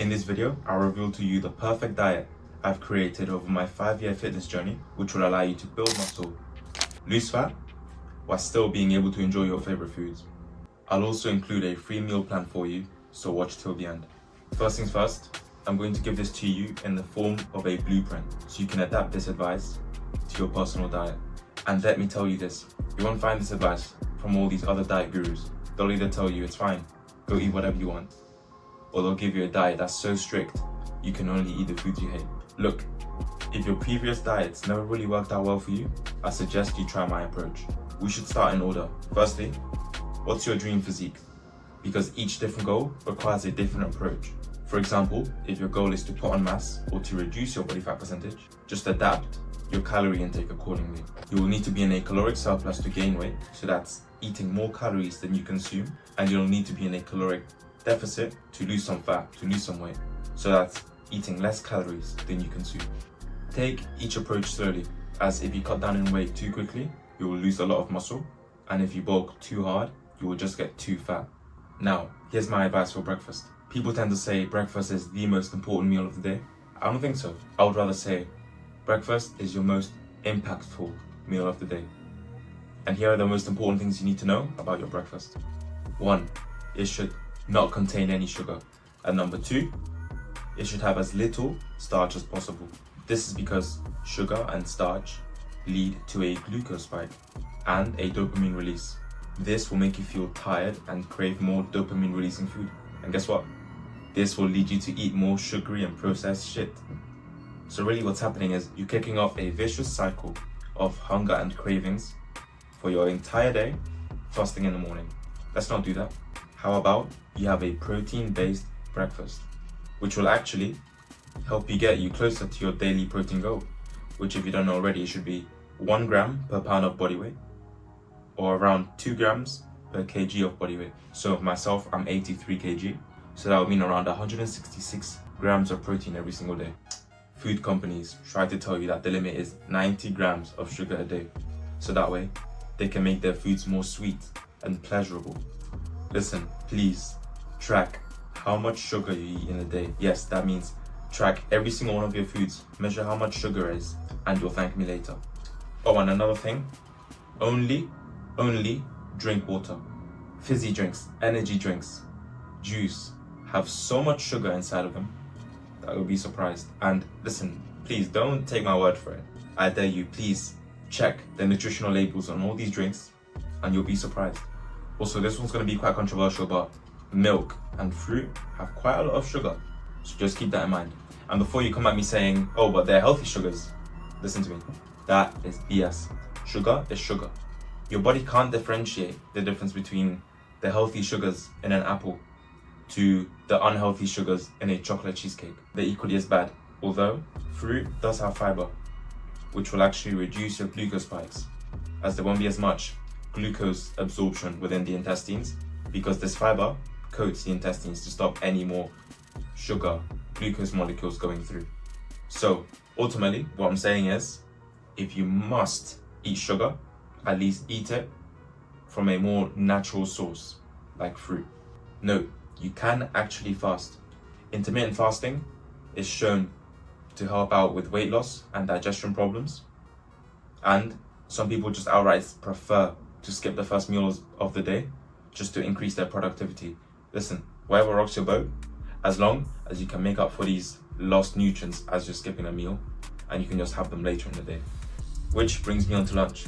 In this video, I'll reveal to you the perfect diet I've created over my 5-year fitness journey, which will allow you to build muscle, lose fat, while still being able to enjoy your favorite foods. I'll also include a free meal plan for you, so watch till the end. First things first, I'm going to give this to you in the form of a blueprint, so you can adapt this advice to your personal diet. And let me tell you this, you won't find this advice from all these other diet gurus. They'll either tell you it's fine, go eat whatever you want, or they'll give you a diet that's so strict you can only eat the foods you hate. Look, if your previous diets never really worked out well for you, I suggest you try my approach. We should start in order. Firstly, what's your dream physique? Because each different goal requires a different approach. For example, if your goal is to put on mass or to reduce your body fat percentage, just adapt your calorie intake accordingly. You will need to be in a caloric surplus to gain weight, so that's eating more calories than you consume, and you'll need to be in a caloric deficit to lose some fat, to lose some weight, so that's eating less calories than you consume. Take each approach slowly, as if you cut down in weight too quickly, you will lose a lot of muscle, and if you bulk too hard, you will just get too fat. Now, here's my advice for breakfast. People tend to say breakfast is the most important meal of the day. I don't think so. I would rather say breakfast is your most impactful meal of the day. And here are the most important things you need to know about your breakfast. 1, it should not contain any sugar. And number 2, it should have as little starch as possible. This is because sugar and starch lead to a glucose spike and a dopamine release. This will make you feel tired and crave more dopamine releasing food. And guess what? This will lead you to eat more sugary and processed shit. So really what's happening is you're kicking off a vicious cycle of hunger and cravings for your entire day, fasting in the morning. Let's not do that. How about you have a protein-based breakfast, which will actually help you get you closer to your daily protein goal, which if you don't know already, it should be 1 gram per pound of body weight, or around 2 grams per kg of body weight. So myself, I'm 83 kg, so that would mean around 166 grams of protein every single day. Food companies try to tell you that the limit is 90 grams of sugar a day, so that way they can make their foods more sweet and pleasurable. Listen, please track how much sugar you eat in a day. Yes, that means track every single one of your foods, measure how much sugar is, and you'll thank me later. Oh, and another thing, only drink water. Fizzy drinks, energy drinks, juice have so much sugar inside of them that you'll be surprised. And listen, please don't take my word for it. I dare you, please check the nutritional labels on all these drinks and you'll be surprised. Also, this one's going to be quite controversial, but milk and fruit have quite a lot of sugar, so just keep that in mind. And before you come at me saying, oh, but they're healthy sugars, listen to me, that is BS. Sugar is sugar. Your body can't differentiate the difference between the healthy sugars in an apple to the unhealthy sugars in a chocolate cheesecake. They're equally as bad, although fruit does have fiber, which will actually reduce your glucose spikes, as there won't be as much glucose absorption within the intestines, because this fiber coats the intestines to stop any more sugar, glucose molecules going through. So ultimately, what I'm saying is, if you must eat sugar, at least eat it from a more natural source, like fruit. Note, you can actually fast. Intermittent fasting is shown to help out with weight loss and digestion problems. And some people just outright prefer to skip the first meals of the day just to increase their productivity. Listen, whatever rocks your boat, as long as you can make up for these lost nutrients as you're skipping a meal, and you can just have them later in the day. Which brings me on to lunch.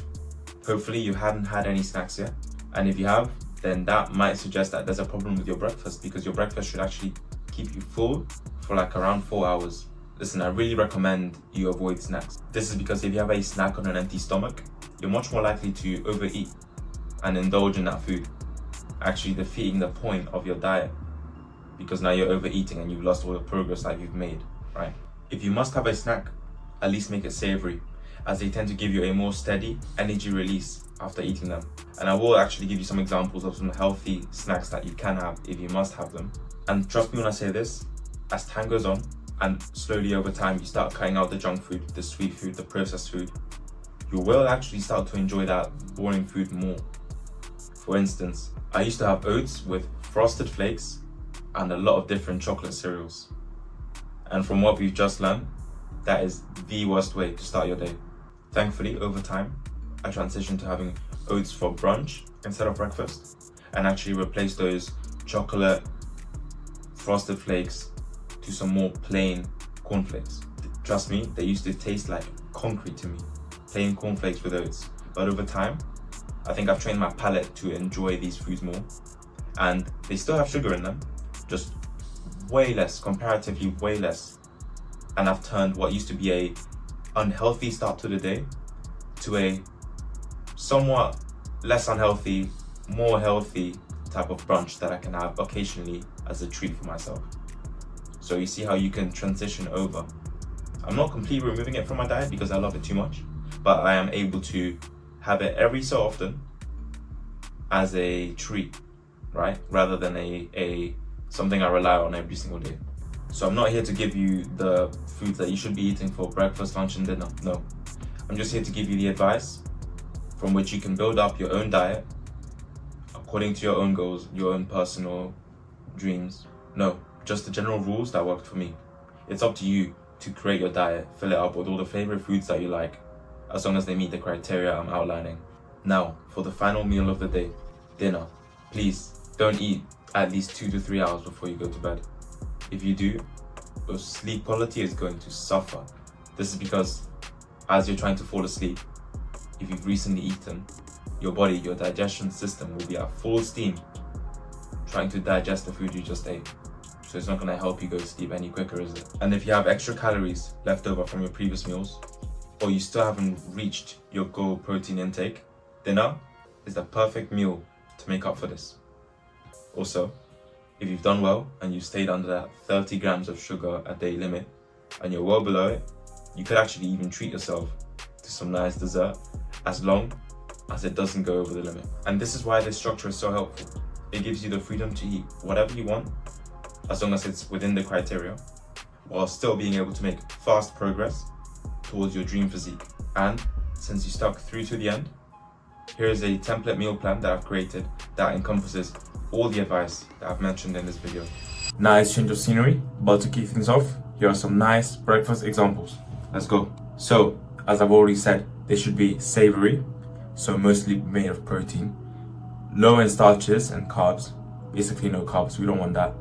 Hopefully you haven't had any snacks yet, and if you have, then that might suggest that there's a problem with your breakfast, because your breakfast should actually keep you full for like around 4 hours. Listen, I really recommend you avoid snacks. This is because if you have a snack on an empty stomach, you're much more likely to overeat and indulge in that food, actually defeating the point of your diet, because now you're overeating and you've lost all the progress that you've made, right? If you must have a snack, at least make it savory, as they tend to give you a more steady energy release after eating them. And I will actually give you some examples of some healthy snacks that you can have if you must have them. And trust me when I say this, as time goes on and slowly over time you start cutting out the junk food, the sweet food, the processed food, you will actually start to enjoy that boring food more. For instance, I used to have oats with frosted flakes and a lot of different chocolate cereals. And from what we've just learned, that is the worst way to start your day. Thankfully, over time, I transitioned to having oats for brunch instead of breakfast, and actually replaced those chocolate frosted flakes to some more plain cornflakes. Trust me, they used to taste like concrete to me, plain cornflakes with oats. But over time, I think I've trained my palate to enjoy these foods more, and they still have sugar in them, just way less, comparatively way less. And I've turned what used to be a unhealthy start to the day to a somewhat less unhealthy, more healthy type of brunch that I can have occasionally as a treat for myself. So you see how you can transition over. I'm not completely removing it from my diet because I love it too much, but I am able to have it every so often as a treat, right? Rather than a something I rely on every single day. So I'm not here to give you the foods that you should be eating for breakfast, lunch, and dinner. No. I'm just here to give you the advice from which you can build up your own diet according to your own goals, your own personal dreams. No, just the general rules that worked for me. It's up to you to create your diet, fill it up with all the favorite foods that you like, as long as they meet the criteria I'm outlining. Now, for the final meal of the day, dinner. Please don't eat at least 2 to 3 hours before you go to bed. If you do, your sleep quality is going to suffer. This is because as you're trying to fall asleep, if you've recently eaten, your body, your digestion system will be at full steam trying to digest the food you just ate. So it's not going to help you go to sleep any quicker, is it? And if you have extra calories left over from your previous meals, or you still haven't reached your goal protein intake, dinner is the perfect meal to make up for this. Also, if you've done well and you've stayed under that 30 grams of sugar a day limit and you're well below it, you could actually even treat yourself to some nice dessert as long as it doesn't go over the limit. And this is why this structure is so helpful. It gives you the freedom to eat whatever you want as long as it's within the criteria, while still being able to make fast progress towards your dream physique. And since you stuck through to the end, here is a template meal plan that I've created that encompasses all the advice that I've mentioned in this video. Nice change of scenery, but to kick things off, here are some nice breakfast examples. Let's go. So, as I've already said, they should be savory, so mostly made of protein, low in starches and carbs, basically no carbs, we don't want that,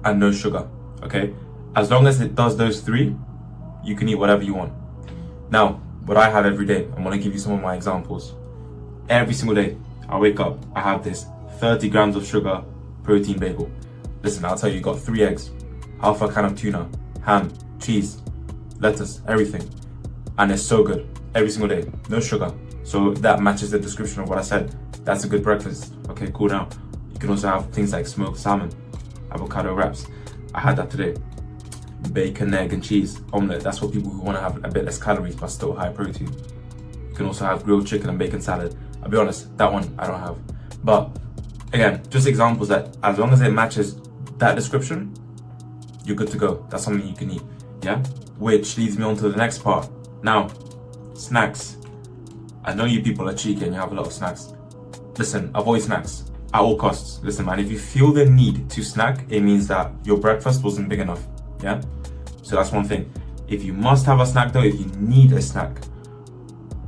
and no sugar, okay? As long as it does those three, you can eat whatever you want. Now, what I have every day, I'm gonna give you some of my examples. Every single day, I wake up, I have this 30 grams of sugar protein bagel. Listen, I'll tell you, you got 3 eggs, half a can of tuna, ham, cheese, lettuce, everything. And it's so good, every single day, no sugar. So that matches the description of what I said. That's a good breakfast. Okay, cool now. You can also have things like smoked salmon, avocado wraps. I had that today. Bacon, egg and cheese, omelette. That's for people who want to have a bit less calories but still high protein. You can also have grilled chicken and bacon salad. I'll be honest, that one I don't have. But again, just examples that as long as it matches that description, you're good to go. That's something you can eat, yeah? Which leads me on to the next part. Now, snacks. I know you people are cheeky and you have a lot of snacks. Listen, avoid snacks at all costs. Listen, man, if you feel the need to snack, it means that your breakfast wasn't big enough, yeah? So that's one thing. If you must have a snack though, if you need a snack,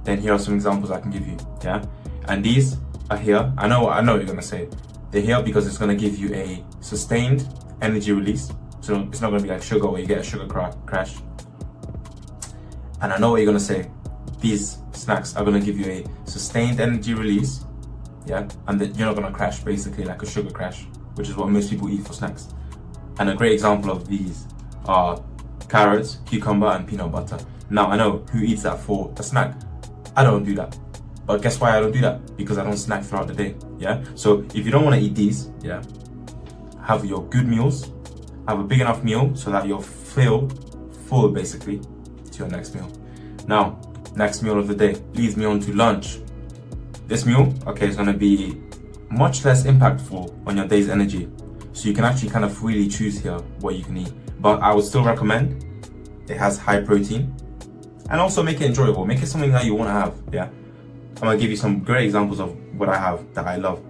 then here are some examples I can give you, yeah? And these are here. I know what you're gonna say. They're here because it's gonna give you a sustained energy release. So it's not gonna be like sugar where you get a sugar crash. And I know what you're gonna say. These snacks are gonna give you a sustained energy release, yeah? And that you're not gonna crash, basically like a sugar crash, which is what most people eat for snacks. And a great example of these are carrots, cucumber, and peanut butter. Now, I know who eats that for a snack. I don't do that. But guess why I don't do that? Because I don't snack throughout the day, yeah? So if you don't want to eat these, yeah, have your good meals, have a big enough meal so that you're full basically to your next meal. Now, next meal of the day leads me on to lunch. This meal, okay, is going to be much less impactful on your day's energy. So you can actually kind of freely choose here what you can eat. But I would still recommend it has high protein and also make it enjoyable. Make it something that you want to have, yeah? I'm going to give you some great examples of what I have that I love.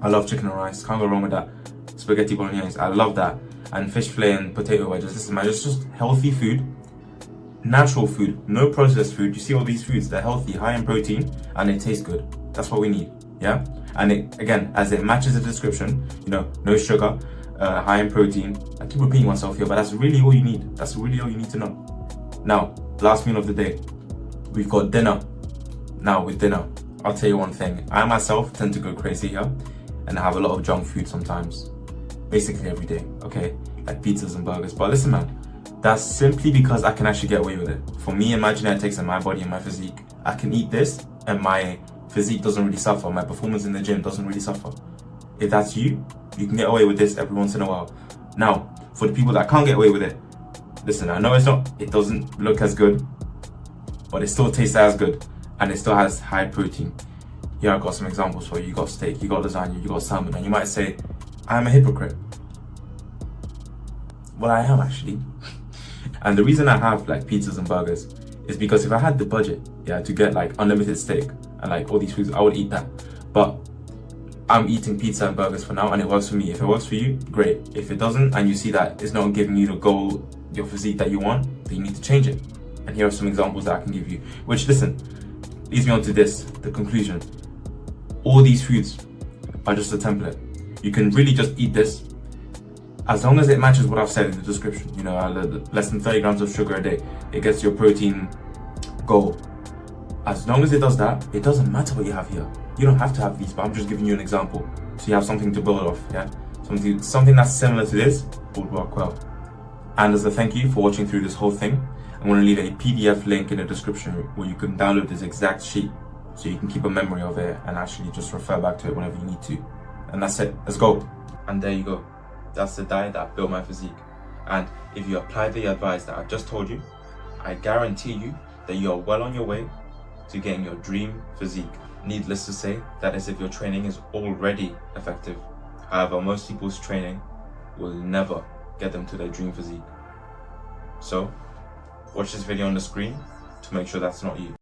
I love chicken and rice, can't go wrong with that. Spaghetti bolognese, I love that. and fish fillet and potato wedges. Listen, man, it's just healthy food, natural food, no processed food. You see all these foods, they're healthy, high in protein, and they taste good. That's what we need, yeah? And it, again, as it matches the description, you know, no sugar, high in protein. I keep repeating myself here, but that's really all you need. That's really all you need to know. Now, last meal of the day, we've got dinner. Now, with dinner, I'll tell you one thing. I myself tend to go crazy here, and I have a lot of junk food sometimes. Basically every day, okay? Like pizzas and burgers. But listen, man, that's simply because I can actually get away with it. For me and my genetics and my body and my physique, I can eat this and my physique doesn't really suffer. My performance in the gym doesn't really suffer. If that's you, you can get away with this every once in a while. Now, for the people that can't get away with it, listen, I know it doesn't look as good, but it still tastes as good and it still has high protein. Here I've got some examples for you. You got steak, you got lasagna, you got salmon, and you might say, I'm a hypocrite. Well, I am actually. And the reason I have like pizzas and burgers is because if I had the budget, yeah, to get like unlimited steak and like all these foods, I would eat that. But I'm eating pizza and burgers for now and it works for me. If it works for you, great. If it doesn't and you see that it's not giving you the goal, your physique that you want, then you need to change it. And here are some examples that I can give you. Which, listen, leads me on to this, the conclusion. All these foods are just a template. You can really just eat this as long as it matches what I've said in the description. You know, less than 30 grams of sugar a day. It gets your protein goal. As long as it does that, it doesn't matter what you have here. You don't have to have these, but I'm just giving you an example. So you have something to build off, yeah? Something that's similar to this would work well. And as a thank you for watching through this whole thing, I'm going to leave a PDF link in the description where you can download this exact sheet so you can keep a memory of it and actually just refer back to it whenever you need to. And that's it. Let's go. And there you go. That's the diet that built my physique. And if you apply the advice that I've just told you, I guarantee you that you are well on your way to getting your dream physique. Needless to say, that is if your training is already effective. However, most people's training will never get them to their dream physique. So, watch this video on the screen to make sure that's not you.